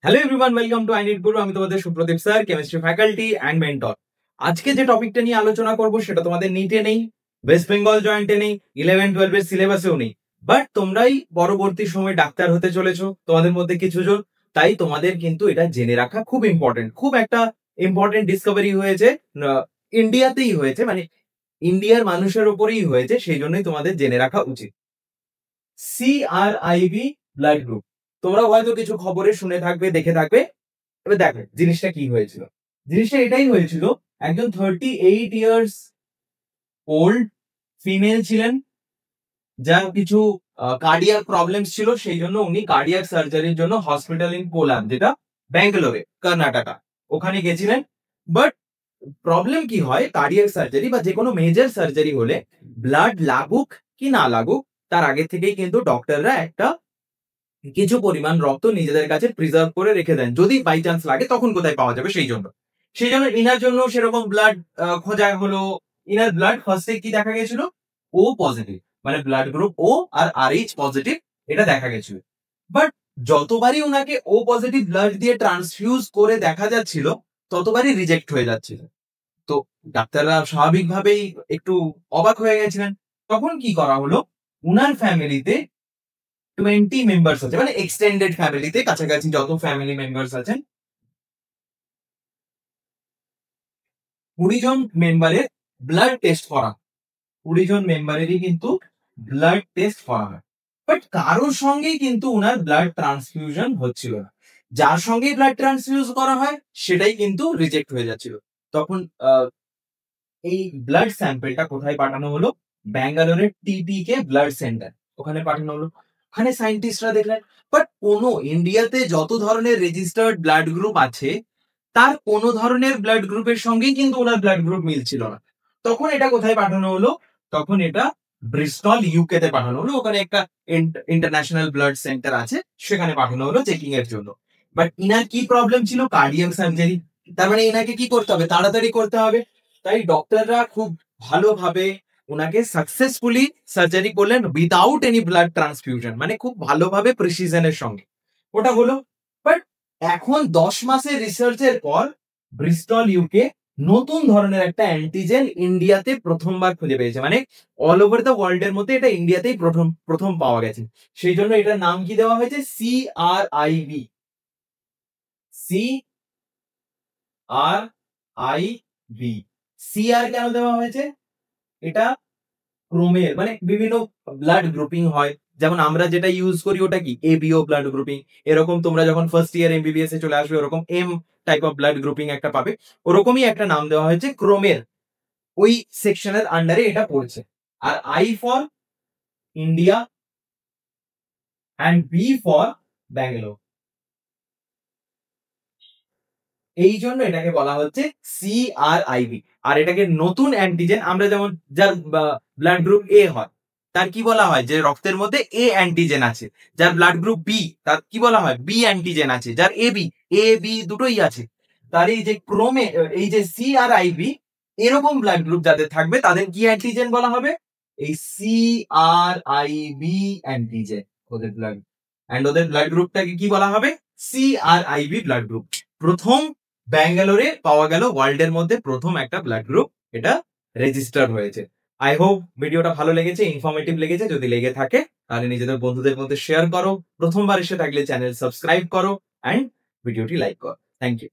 Hello everyone, welcome to I need গুরু। আমি তোমাদের Supradip sir, chemistry faculty and mentor. আজকে যে টপিকটা নিয়ে আলোচনা করব সেটা তোমাদের নিটে নেই, ওয়েস্ট বেঙ্গল জয়েন্টে নেই, 11-12 এর সিলেবাসেও নেই। বাট তোমরাই পরবর্তী সময়ে ডাক্তার হতে চলেছো, তোমাদের মধ্যে কিছু জন। তাই তোমাদের কিন্তু এটা জেনে রাখা খুব ইম্পর্টেন্ট। খুব একটা ইম্পর্টেন্ট ডিসকভারি হয়েছে, ইন্ডিয়াতেই হয়েছে, মানে ইন্ডিয়ার মানুষের উপরেই হয়েছে, সেই জন্যই তোমাদের জেনে রাখা উচিত। CRIV ব্লাড গ্রুপ তোমরা হয়তো কিছু খবরে শুনে থাকবে, দেখে থাকবে। এবার দেখো জিনিসটা কি হয়েছিল। জিনিসটা এটাই হয়েছিল, একজন 38 ইয়ার্স ওল্ড ফিমেল ছিলেন, যার কিছু কার্ডিয়াক প্রবলেমস ছিল, সেই জন্য উনি কার্ডিয়াক সার্জারির জন্য হসপিটাল ইন কোলার, যেটা ব্যাঙ্গালোরে, কর্ণাটকা, ওখানে গেছিলেন। বাট প্রবলেম কি হয়, কার্ডিয়াক সার্জারি বা যে কোনো মেজর সার্জারি হলে ব্লাড লাগুক কি না লাগুক, তার আগে থেকেই কিন্তু ডক্টররা একটা কিছু পরিমাণ রক্ত নিজেদের কাছে প্রিজার্ভ করে রেখে দেন, যদি বাই চান্স লাগে তখন কোথায় পাওয়া যাবে। সেই জন্য ইনার জন্য সেরকম ব্লাড খোঁজা হলো। ইনার ব্লাড ফার্স্টে কি দেখা গেছিল, ও পজিটিভ, মানে ব্লাড গ্রুপ ও আর RH পজিটিভ, এটা দেখা গেছিল। বাট যতবারই ওনাকে ও পজিটিভ ব্লাড দিয়ে ট্রান্সফিউজ করে দেখা যাচ্ছিল, ততবারই রিজেক্ট হয়ে যাচ্ছিল। তো ডাক্তাররা স্বাভাবিকভাবেই একটু অবাক হয়ে গেছিলেন। তখন কি করা হলো, উনার ফ্যামিলিতে 20 মেম্বার্স আছে, মানে এক্সটেন্ডেড ফ্যামিলিতে কাছাকাছি যত ফ্যামিলি মেম্বার্স আছেন, 20 জন মেম্বারের ব্লাড টেস্ট করা। 20 জন মেম্বারেরই কিন্তু ব্লাড টেস্ট করা হয়। বাট কারোর সঙ্গেই কিন্তু উনার ব্লাড ট্রান্সফিউশন হচ্ছিল না। যার সঙ্গে ব্লাড ট্রান্সফিউজ করা হয় সেটাই কিন্তু রিজেক্ট হয়ে যাচ্ছিল। তখন এই ব্লাড স্যাম্পেলটা কোথায় পাঠানো হলো, ব্যাঙ্গালোরের TTK ব্লাড সেন্টার, ওখানে পাঠানো হলো। ওখানে সায়েন্টিস্টরা দেখলেন, বাট কোনো ইন্ডিয়াতে যত ধরনের রেজিস্টার্ড ব্লাড গ্রুপ আছে, তার কোনো ধরনের ব্লাড গ্রুপের সঙ্গেই কিন্তু ওনার ব্লাড গ্রুপ মিলছিল না। তখন এটা কোথায় পাঠানো হলো, তখন এটা ব্রিস্টল UK তে পাঠানো হলো। ওখানে একটা ইন্টারন্যাশনাল ব্লাড সেন্টার আছে, সেখানে পাঠানো হলো চেকিং এর জন্য। বাট ইনার কি প্রবলেম ছিল, কার্ডিয়াক সার্জারি। তার মানে ইনাকে কি করতে হবে, তাড়াতাড়ি করতে হবে। তাই ডক্টররা খুব ভালোভাবে ওনাকে সাকসেসফুলি সার্জারি করলেন উইদাউট এনি ব্লাড ট্রান্সফিউশন, মানে খুব ভালোভাবে প্রিসিশনের সঙ্গে ওটা হলো। বাট এখন 10 মাসের রিসার্চের পর ব্রিস্টল UK নতুন ধরনের একটা অ্যান্টিজেন ইন্ডিয়াতে প্রথমবার খুঁজে পেয়েছে, মানে অল ওভার দ্য ওয়ার্ল্ড এর মধ্যে এটা ইন্ডিয়াতেই প্রথম প্রথম পাওয়া গেছে। সেই জন্য এটার নাম কি দেওয়া হয়েছে, CRIV। CRIV CR কেন দেওয়া হয়েছে, এটা ক্রোমের, মানে বিভিন্ন ব্লাড গ্রুপিং হয়, যেমন আমরা যেটা ইউজ করি ওটা কি ABO ব্লাড গ্রুপিং। এরকম তোমরা যখন ফার্স্ট ইয়ার MBBS এ চলে আসবে, ওরকম M type of blood grouping একটা পাবে। ওরকমই একটা নাম দেওয়া হয়েছে ক্রোমের, ওই সেকশনের আন্ডারে এটা পড়ছে। আর I for India and B for Bangalore, এই জন্য এটাকে বলা হচ্ছে CRIV। আর এটাকে নতুন অ্যান্টিজেন, আমরা যেমন যার ব্লাড গ্রুপ A হয়, তার কি বলা হয়, যে রক্তের মধ্যে A অ্যান্টিজেন আছে। যার ব্লাড গ্রুপ B, তার কি বলা হয়, B অ্যান্টিজেন আছে। যার AB দুটোই আছে, তার এই যে ক্রোমে, এই যে CRIV, এরকম ব্লাড গ্রুপ যাদের থাকবে তাদের কি অ্যান্টিজেন বলা হবে, এই CRIV অ্যান্টিজেন। ওদের ব্লাড ওদের ব্লাড গ্রুপটাকে কি বলা হবে, CRIV ব্লাড গ্রুপ। প্রথম ব্যাঙ্গালোরে পাওয়া গেল ওয়ার্ল্ডের মধ্যে প্রথম একটা ব্লাড গ্রুপ, এটা রেজিস্টার হয়েছে। আই হোপ ভিডিওটা ভালো লেগেছে, ইনফরমেটিভ লেগেছে। যদি লেগে থাকে তাহলে নিজেদের বন্ধুদের মধ্যে শেয়ার করো, প্রথমবার এসে থাকলে চ্যানেল সাবস্ক্রাইব করো, অ্যান্ড ভিডিওটি লাইক করো। Thank you.